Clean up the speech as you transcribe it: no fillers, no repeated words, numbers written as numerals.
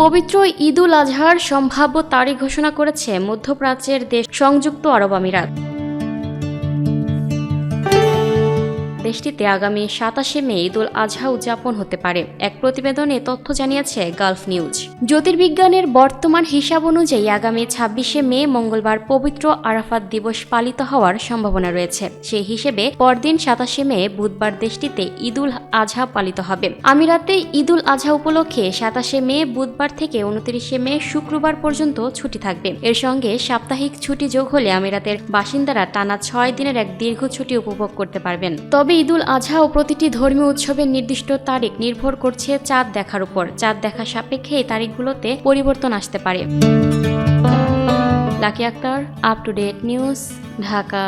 পবিত্র ঈদুল আজহার সম্ভাব্য তারিখ ঘোষণা করেছে মধ্যপ্রাচ্যের দেশ সংযুক্ত আরব আমিরাত। দেশটিতে আগামী 27 মে ঈদুল আজহা উদযাপন হতে পারে, এক প্রতিবেদনে তথ্য জানিয়েছে গালফ নিউজ। জ্যোতির্বিজ্ঞানের বর্তমান হিসাব অনুযায়ী আগামী 26 মে মঙ্গলবার পবিত্র আরাফাত দিবস পালিত হওয়ার সম্ভাবনা রয়েছে। সেই হিসেবে পরদিন 27 মে বুধবার দেশটিতে ঈদুল আজহা পালিত হবে। আমিরাতে ঈদুল আজহা উপলক্ষে 27 মে বুধবার থেকে 29 মে শুক্রবার পর্যন্ত ছুটি থাকবে। এর সঙ্গে সাপ্তাহিক ছুটি যোগ হলে আমিরাতের বাসিন্দারা টানা 6 দিনের এক দীর্ঘ ছুটি উপভোগ করতে পারবেন। তবে ঈদুল আজহা ও প্রতিটি ধর্মীয় উৎসবের নির্দিষ্ট তারিখ নির্ভর করছে চাঁদ দেখার উপর। চাঁদ দেখা সাপেক্ষে এই তারিখগুলোতে পরিবর্তন আসতে পারে। Lucky Akter, up to date news, Dhaka.